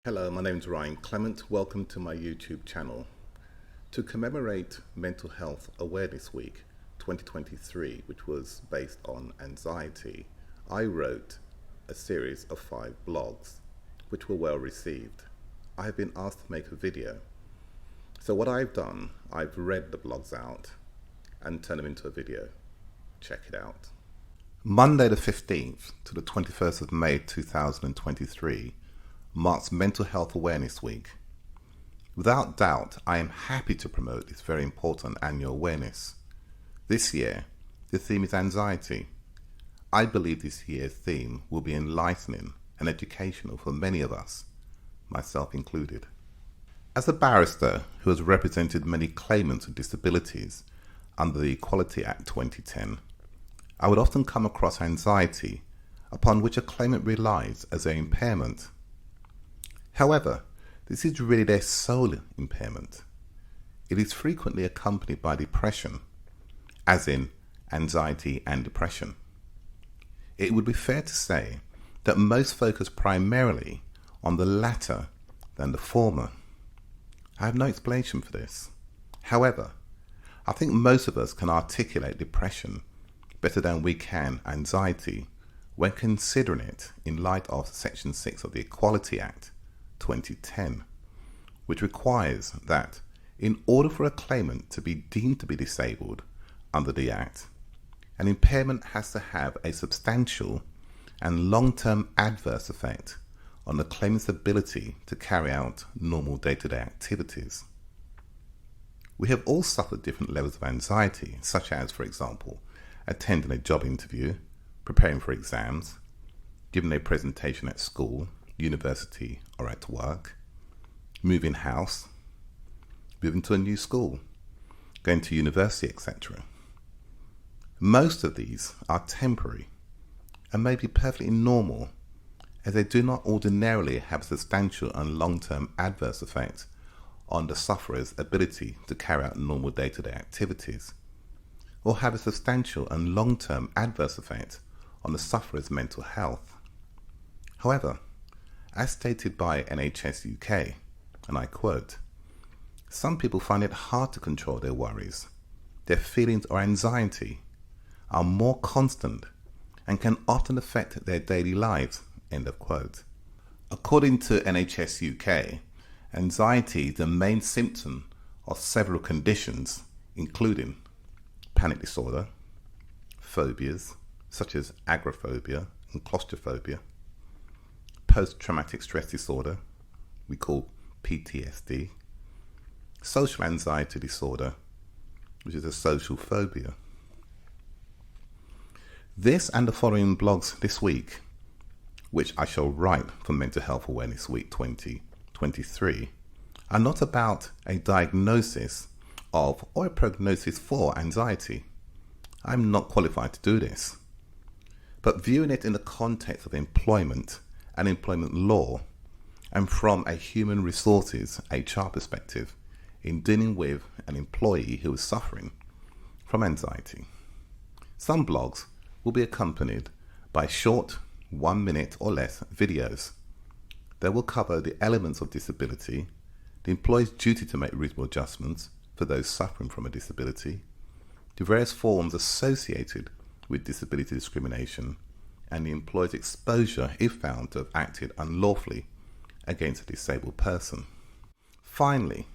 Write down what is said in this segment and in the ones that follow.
Hello, my name is Ryan Clement. Welcome to my YouTube channel. To commemorate Mental Health Awareness Week 2023, which was based on anxiety, I wrote a series of 5 blogs, which were well received. I have been asked to make a video. So what I've done, I've read the blogs out and turned them into a video. Check it out. Monday the 15th to the 21st of May 2023 marks Mental Health Awareness Week. Without doubt, I am happy to promote this very important annual awareness. This year, the theme is anxiety. I believe this year's theme will be enlightening and educational for many of us, myself included. As a barrister who has represented many claimants with disabilities under the Equality Act 2010, I would often come across anxiety upon which a claimant relies as their impairment. However, this is really their sole impairment. It is frequently accompanied by depression, as in anxiety and depression. It would be fair to say that most focus primarily on the latter than the former. I have no explanation for this. However, I think most of us can articulate depression better than we can anxiety when considering it in light of Section 6 of the Equality Act 2010, which requires that in order for a claimant to be deemed to be disabled under the Act, an impairment has to have a substantial and long-term adverse effect on the claimant's ability to carry out normal day-to-day activities. We have all suffered different levels of anxiety, such as, for example, attending a job interview, preparing for exams, giving a presentation at school, university, or at work, moving house, moving to a new school, going to university, etc. Most of these are temporary and may be perfectly normal, as they do not ordinarily have a substantial and long-term adverse effect on the sufferer's ability to carry out normal day-to-day activities, or have a substantial and long-term adverse effect on the sufferer's mental health. However, as stated by NHS UK, and I quote, "Some people find it hard to control their worries. Their feelings or anxiety are more constant and can often affect their daily lives," end of quote. According to NHS UK, anxiety is the main symptom of several conditions, including panic disorder, phobias such as agoraphobia and claustrophobia, post-traumatic stress disorder, we call PTSD, social anxiety disorder, which is a social phobia. This and the following blogs this week, which I shall write for Mental Health Awareness Week 2023, are not about a diagnosis of or a prognosis for anxiety. I'm not qualified to do this. But viewing it in the context of employment and employment law, and from a human resources HR perspective in dealing with an employee who is suffering from anxiety. Some blogs will be accompanied by short 1 minute or less videos. They will cover the elements of disability, the employee's duty to make reasonable adjustments for those suffering from a disability, the various forms associated with disability discrimination, and the employee's exposure if found to have acted unlawfully against a disabled person. Finally,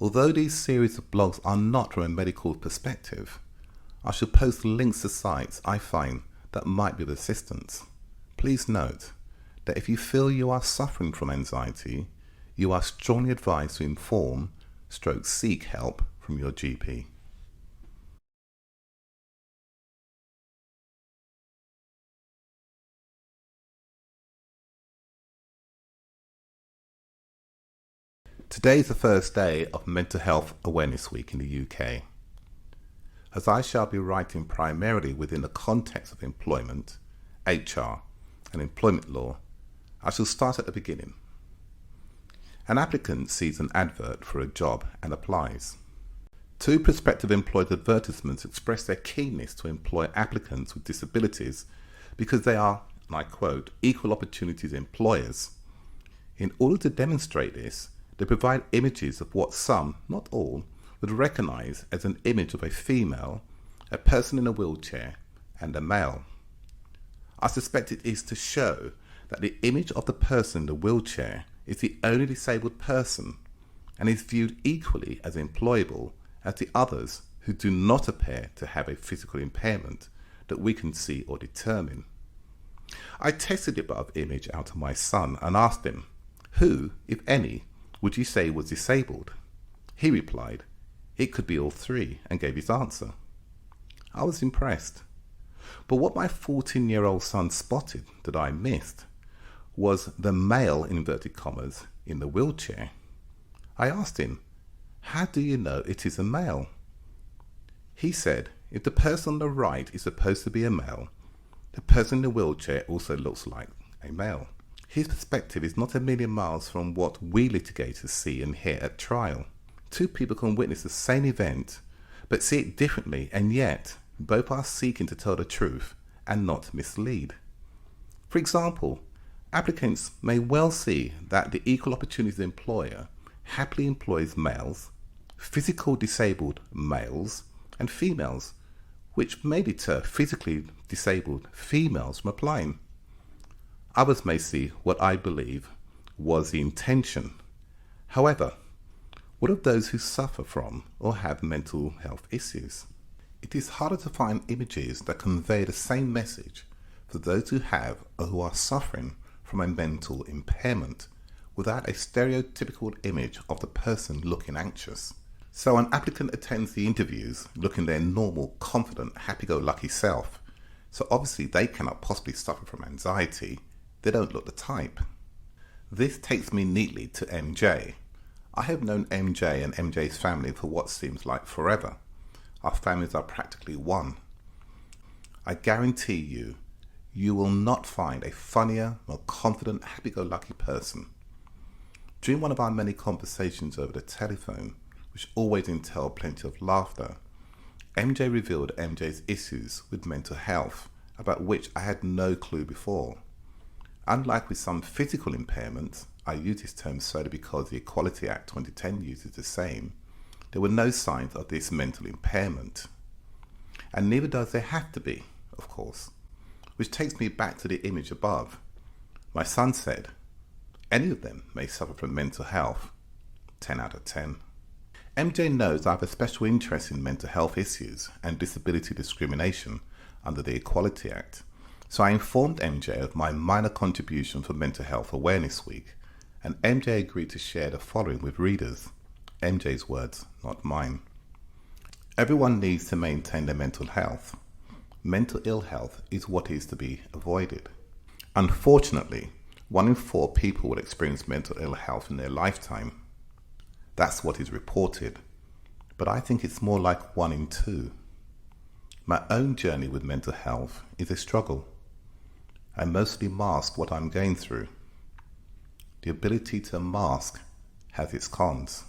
although these series of blogs are not from a medical perspective, I shall post links to sites I find that might be of assistance. Please note that if you feel you are suffering from anxiety, you are strongly advised to seek help from your GP. Today is the first day of Mental Health Awareness Week in the UK. As I shall be writing primarily within the context of employment, HR, and employment law, I shall start at the beginning. An applicant sees an advert for a job and applies. 2 prospective employers' advertisements express their keenness to employ applicants with disabilities because they are, and I quote, equal opportunities employers In order to demonstrate this, they provide images of what some, not all, would recognize as an image of a female, a person in a wheelchair, and a male. I suspect it is to show that the image of the person in the wheelchair is the only disabled person and is viewed equally as employable as the others who do not appear to have a physical impairment that we can see or determine. I tested the above image out of my son and asked him, who, if any, would you say was disabled? He replied, it could be all three, and gave his answer. I was impressed. But what my 14-year-old son spotted that I missed was the male, in inverted commas, in the wheelchair. I asked him, how do you know it is a male? He said, if the person on the right is supposed to be a male, the person in the wheelchair also looks like a male. His perspective is not a million miles from what we litigators see and hear at trial. Two people can witness the same event, but see it differently, and yet both are seeking to tell the truth and not mislead. For example, applicants may well see that the equal opportunities employer happily employs males, physically disabled males, and females, which may deter physically disabled females from applying. Others may see what I believe was the intention. However, what of those who suffer from or have mental health issues? It is harder to find images that convey the same message for those who have or who are suffering from a mental impairment without a stereotypical image of the person looking anxious. So an applicant attends the interviews looking their normal, confident, happy-go-lucky self. So obviously they cannot possibly suffer from anxiety. They don't look the type. This takes me neatly to MJ. I have known MJ and MJ's family for what seems like forever. Our families are practically one. I guarantee you, you will not find a funnier, more confident, happy-go-lucky person. During one of our many conversations over the telephone, which always entailed plenty of laughter, MJ revealed MJ's issues with mental health, about which I had no clue before. Unlike with some physical impairments, I use this term solely because the Equality Act 2010 uses the same, there were no signs of this mental impairment. And neither does there have to be, of course, which takes me back to the image above. My son said, any of them may suffer from mental health. 10 out of 10. MJ knows I have a special interest in mental health issues and disability discrimination under the Equality Act, so I informed MJ of my minor contribution for Mental Health Awareness Week, and MJ agreed to share the following with readers. MJ's words, not mine. Everyone needs to maintain their mental health. Mental ill health is what is to be avoided. Unfortunately, 1 in 4 people will experience mental ill health in their lifetime. That's what is reported, but I think it's more like 1 in 2. My own journey with mental health is a struggle. I mostly mask what I'm going through. The ability to mask has its cons.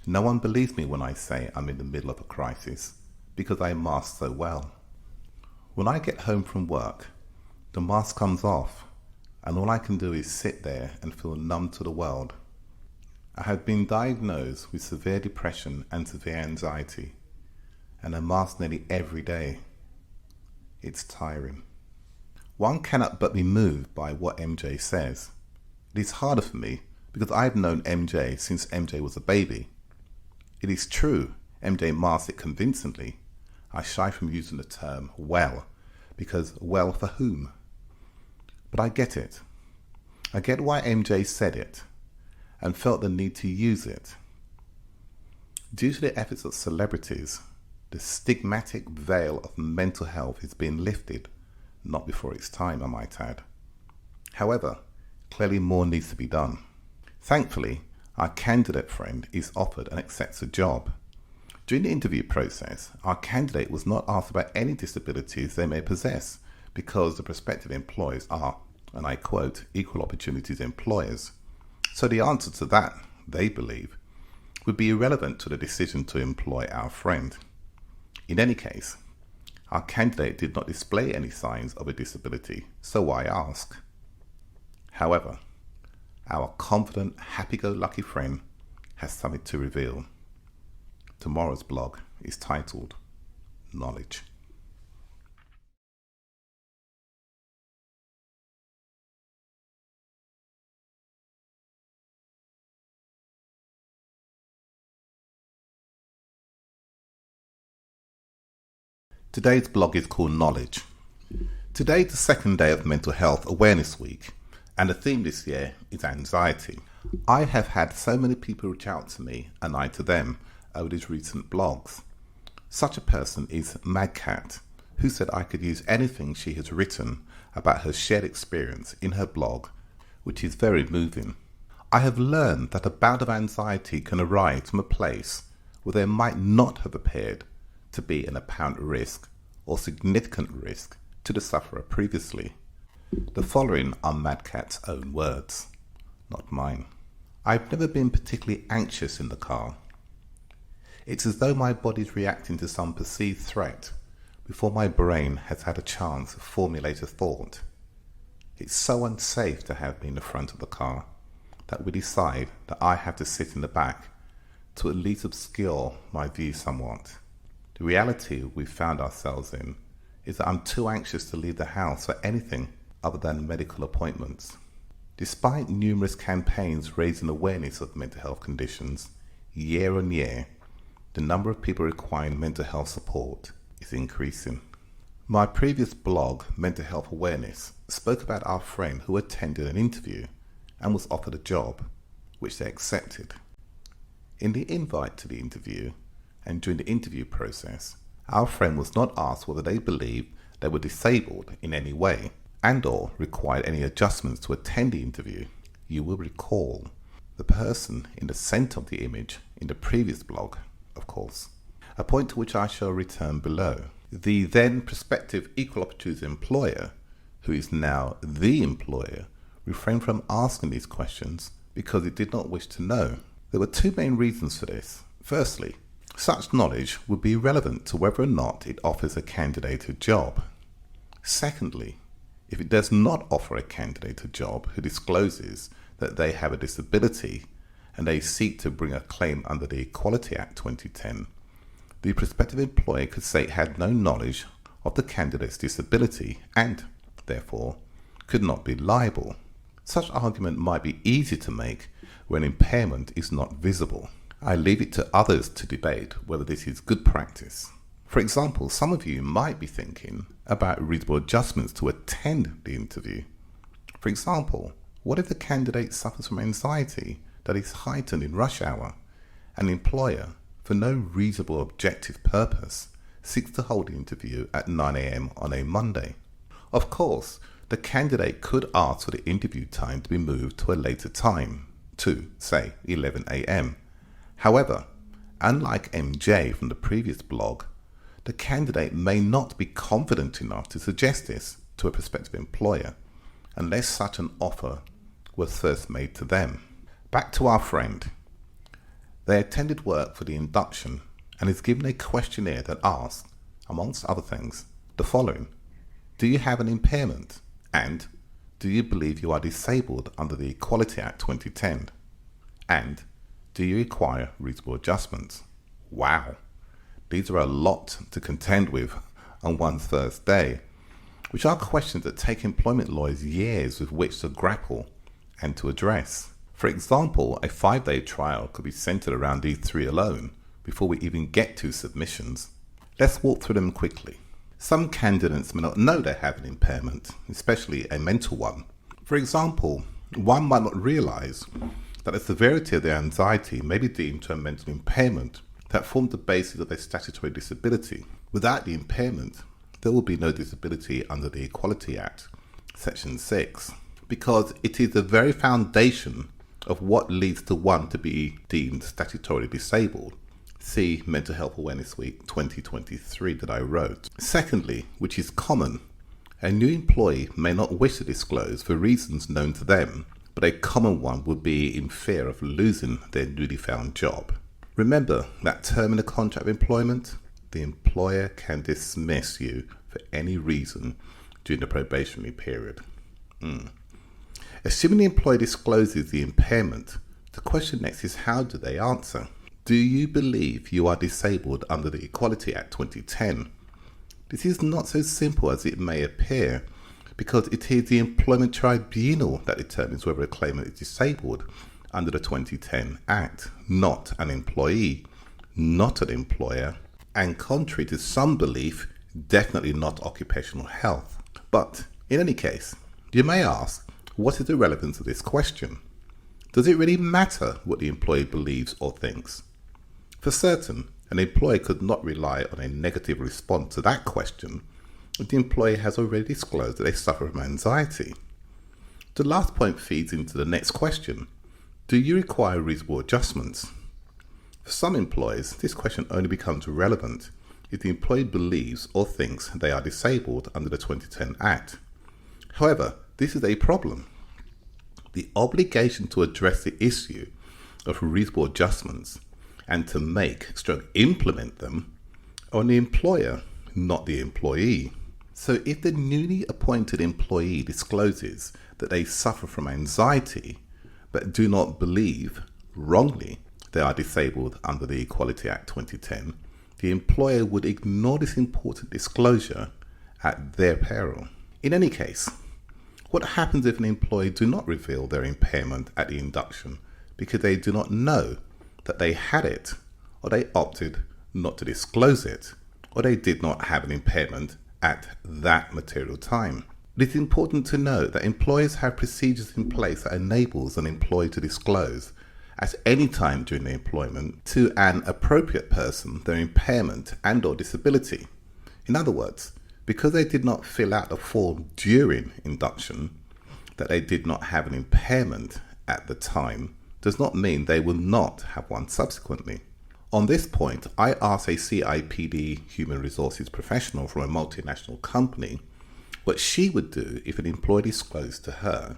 No one believes me when I say I'm in the middle of a crisis because I mask so well. When I get home from work, the mask comes off and all I can do is sit there and feel numb to the world. I have been diagnosed with severe depression and severe anxiety, and I mask nearly every day. It's tiring. One cannot but be moved by what MJ says. It is harder for me because I've known MJ since MJ was a baby. It is true, MJ masks it convincingly. I shy from using the term well, because well for whom? But I get it. I get why MJ said it, and felt the need to use it. Due to the efforts of celebrities, the stigmatic veil of mental health is being lifted, not before its time, I might add. However, clearly more needs to be done. Thankfully, our candidate friend is offered and accepts a job. During the interview process, our candidate was not asked about any disabilities they may possess because the prospective employers are, and I quote, equal opportunities employers. So the answer to that, they believe, would be irrelevant to the decision to employ our friend. In any case, our candidate did not display any signs of a disability, so why ask? However, Our confident, happy-go-lucky friend has something to reveal. Tomorrow's blog is titled Knowledge. Today's blog is called Knowledge. Today is the second day of Mental Health Awareness Week, and the theme this year is anxiety. I have had so many people reach out to me, and I to them, over these recent blogs. Such a person is Madcat, who said I could use anything she has written about her shared experience in her blog, which is very moving. I have learned that a bout of anxiety can arise from a place where there might not have appeared to be an apparent risk or significant risk to the sufferer previously. The following are Madcat's own words, not mine. I've never been particularly anxious in the car. It's as though my body's reacting to some perceived threat before my brain has had a chance to formulate a thought. It's so unsafe to have me in the front of the car that we decide that I have to sit in the back to at least obscure my view somewhat. The reality we've found ourselves in is that I'm too anxious to leave the house for anything other than medical appointments. Despite numerous campaigns raising awareness of mental health conditions, year on year, the number of people requiring mental health support is increasing. My previous blog, Mental Health Awareness, spoke about our friend who attended an interview and was offered a job, which they accepted. In the invite to the interview, and during the interview process, our friend was not asked whether they believed they were disabled in any way and or required any adjustments to attend the interview. You will recall the person in the center of the image in the previous blog, of course, a point to which I shall return below. The then prospective equal opportunity employer, who is now the employer, refrained from asking these questions because he did not wish to know. There were two main reasons for this. Firstly, such knowledge would be irrelevant to whether or not it offers a candidate a job. Secondly, if it does not offer a candidate a job who discloses that they have a disability and they seek to bring a claim under the Equality Act 2010, the prospective employer could say it had no knowledge of the candidate's disability and, therefore, could not be liable. Such argument might be easy to make when impairment is not visible. I leave it to others to debate whether this is good practice. For example, some of you might be thinking about reasonable adjustments to attend the interview. For example, what if the candidate suffers from anxiety that is heightened in rush hour? An employer, for no reasonable objective purpose, seeks to hold the interview at 9 a.m. on a Monday. Of course, the candidate could ask for the interview time to be moved to a later time, to, say, 11 a.m. However, unlike MJ from the previous blog, the candidate may not be confident enough to suggest this to a prospective employer unless such an offer was first made to them. Back to our friend. They attended work for the induction and is given a questionnaire that asks, amongst other things, the following: do you have an impairment? And do you believe you are disabled under the Equality Act 2010? And do you require reasonable adjustments? Wow, these are a lot to contend with on one's first day, which are questions that take employment lawyers years with which to grapple and to address. For example, a 5-day trial could be centered around these three alone before we even get to submissions. Let's walk through them quickly. Some candidates may not know they have an impairment, especially a mental one. For example, one might not realize that the severity of their anxiety may be deemed to a mental impairment that formed the basis of a statutory disability. Without the impairment, there will be no disability under the Equality Act, Section 6, because it is the very foundation of what leads to one to be deemed statutorily disabled. See Mental Health Awareness Week 2023 that I wrote. Secondly, which is common, a new employee may not wish to disclose for reasons known to them, but a common one would be in fear of losing their newly found job. Remember that term in the contract of employment? The employer can dismiss you for any reason during the probationary period. Assuming the employee discloses the impairment, the question next is, how do they answer? Do you believe you are disabled under the Equality Act 2010? This is not so simple as it may appear, because it is the employment tribunal that determines whether a claimant is disabled under the 2010 Act, not an employee, not an employer, and contrary to some belief, definitely not occupational health. But in any case, you may ask, what is the relevance of this question? Does it really matter what the employee believes or thinks? For certain, an employer could not rely on a negative response to that question if the employee has already disclosed that they suffer from anxiety. The last point feeds into the next question. Do you require reasonable adjustments? For some employers, this question only becomes relevant if the employee believes or thinks they are disabled under the 2010 Act. However, this is a problem. The obligation to address the issue of reasonable adjustments and to implement them on the employer, not the employee. So if the newly appointed employee discloses that they suffer from anxiety but do not believe, wrongly, they are disabled under the Equality Act 2010, the employer would ignore this important disclosure at their peril. In any case, what happens if an employee do not reveal their impairment at the induction because they do not know that they had it, or they opted not to disclose it, or they did not have an impairment at that material time? It is important to note that employers have procedures in place that enables an employee to disclose at any time during their employment to an appropriate person their impairment and or disability. In other words, because they did not fill out a form during induction, that they did not have an impairment at the time does not mean they will not have one subsequently. On this point, I asked a CIPD human resources professional from a multinational company what she would do if an employee disclosed to her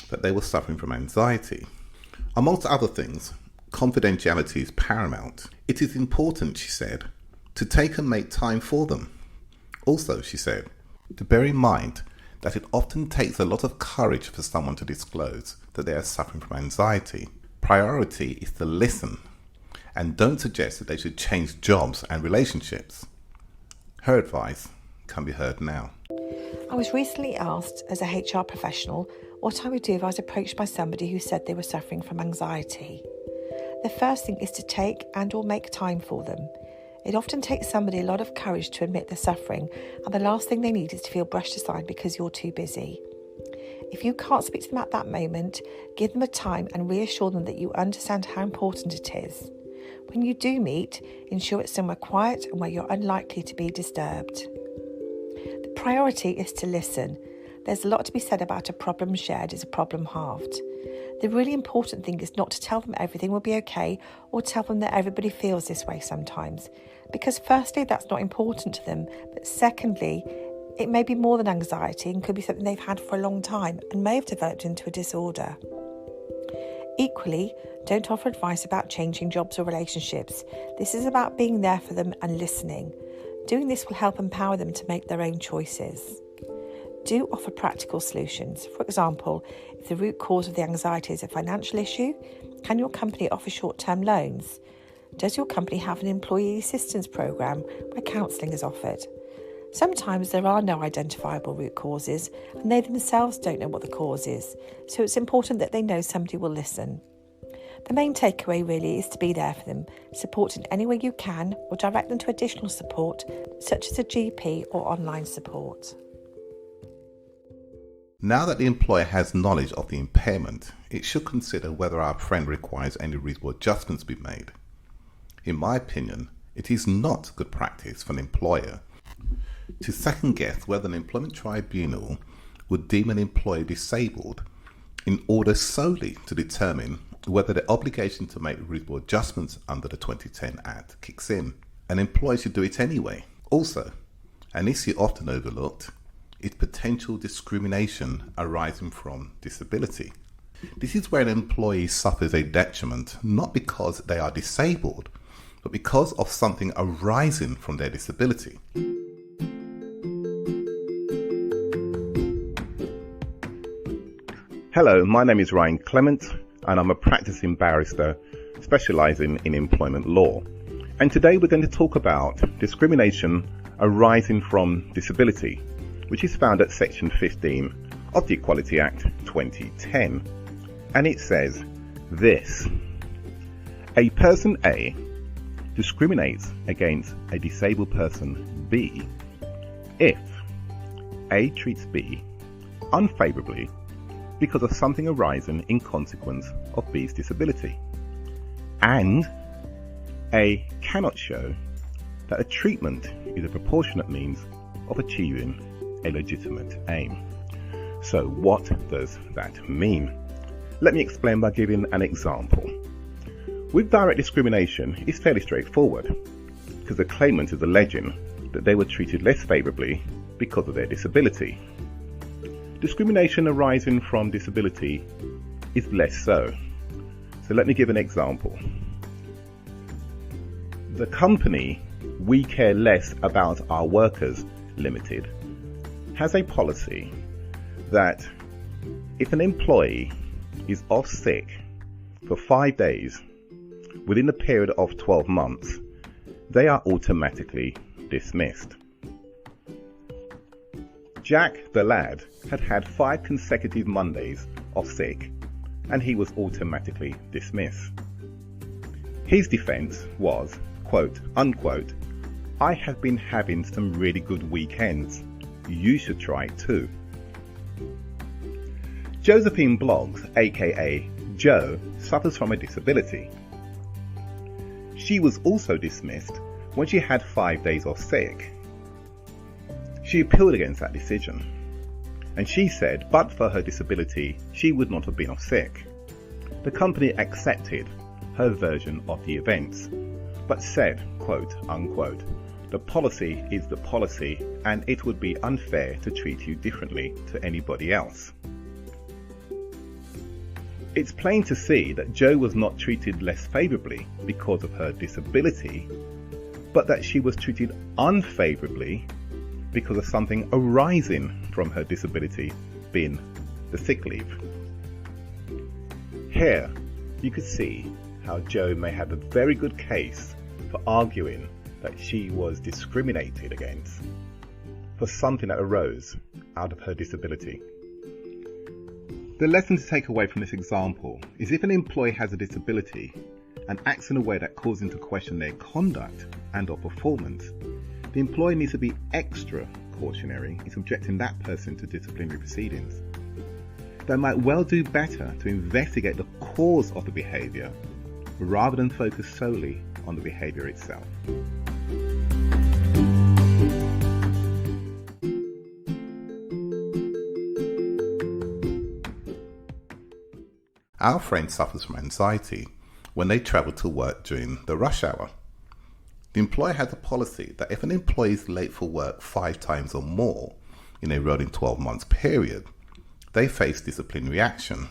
that they were suffering from anxiety. Amongst other things, confidentiality is paramount. It is important, she said, to take and make time for them. Also, she said, to bear in mind that it often takes a lot of courage for someone to disclose that they are suffering from anxiety. Priority is to listen and don't suggest that they should change jobs and relationships. Her advice can be heard now. I was recently asked as a HR professional what I would do if I was approached by somebody who said they were suffering from anxiety. The first thing is to take and or make time for them. It often takes somebody a lot of courage to admit they're suffering, and the last thing they need is to feel brushed aside because you're too busy. If you can't speak to them at that moment, give them a time and reassure them that you understand how important it is. When you do meet, ensure it's somewhere quiet and where you're unlikely to be disturbed. The priority is to listen. There's a lot to be said about a problem shared is a problem halved. The really important thing is not to tell them everything will be okay or tell them that everybody feels this way sometimes. Because firstly, that's not important to them. But secondly, it may be more than anxiety and could be something they've had for a long time and may have developed into a disorder. Equally, don't offer advice about changing jobs or relationships. This is about being there for them and listening. Doing this will help empower them to make their own choices. Do offer practical solutions. For example, if the root cause of the anxiety is a financial issue, can your company offer short-term loans? Does your company have an employee assistance program where counselling is offered? Sometimes there are no identifiable root causes and they themselves don't know what the cause is, so it's important that they know somebody will listen. The main takeaway really is to be there for them, support in any way you can or direct them to additional support such as a GP or online support. Now that the employer has knowledge of the impairment, it should consider whether our friend requires any reasonable adjustments to be made. In my opinion, it is not good practice for an employer to second guess whether an employment tribunal would deem an employee disabled in order solely to determine whether the obligation to make reasonable adjustments under the 2010 Act kicks in. An employer should do it anyway. Also, an issue often overlooked is potential discrimination arising from disability. This is where an employee suffers a detriment not because they are disabled, but because of something arising from their disability. Hello, my name is Ryan Clement and I'm a practicing barrister specialising in employment law. And today we're going to talk about discrimination arising from disability, which is found at section 15 of the Equality Act 2010. And it says this: a person A discriminates against a disabled person B if A treats B unfavourably because of something arising in consequence of B's disability, and A cannot show that a treatment is a proportionate means of achieving a legitimate aim. So what does that mean? Let me explain by giving an example. With direct discrimination, it's fairly straightforward because the claimant is alleging that they were treated less favourably because of their disability. Discrimination arising from disability is less so. So let me give an example. The company We Care Less About Our Workers Limited has a policy that if an employee is off sick for 5 days within the period of 12 months, they are automatically dismissed. Jack the lad had had 5 consecutive Mondays off sick and he was automatically dismissed. His defence was, quote unquote, I have been having some really good weekends. You should try it too. Josephine Bloggs, aka Jo, suffers from a disability. She was also dismissed when she had 5 days off sick. She appealed against that decision, and she said but for her disability she would not have been off sick. The company accepted her version of the events, but said, quote unquote, the policy is the policy and it would be unfair to treat you differently to anybody else. It's plain to see that Jo was not treated less favourably because of her disability, but that she was treated unfavourably because of something arising from her disability, being the sick leave. Here you could see how Jo may have a very good case for arguing that she was discriminated against for something that arose out of her disability. The lesson to take away from this example is if an employee has a disability and acts in a way that calls into question their conduct and or performance, the employer needs to be extra cautionary in subjecting that person to disciplinary proceedings. They might well do better to investigate the cause of the behaviour rather than focus solely on the behaviour itself. Our friend suffers from anxiety when they travel to work during the rush hour. The employer has a policy that if an employee is late for work 5 times or more in a rolling 12 months period, they face disciplinary action.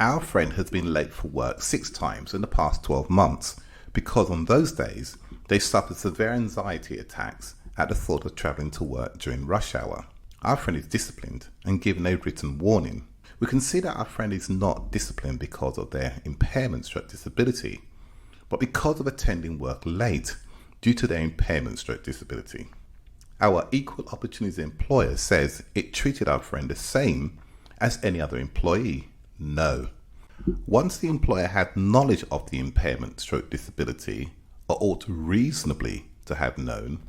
Our friend has been late for work 6 times in the past 12 months because on those days they suffered severe anxiety attacks at the thought of travelling to work during rush hour. Our friend is disciplined and given a written warning. We can see that our friend is not disciplined because of their impairment/disability, but because of attending work late due to their impairment/disability. Our equal opportunities employer says it treated our friend the same as any other employee. No. Once the employer had knowledge of the impairment/disability, or ought reasonably to have known,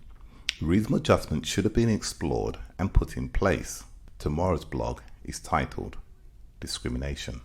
reasonable judgment should have been explored and put in place. Tomorrow's blog is titled Discrimination.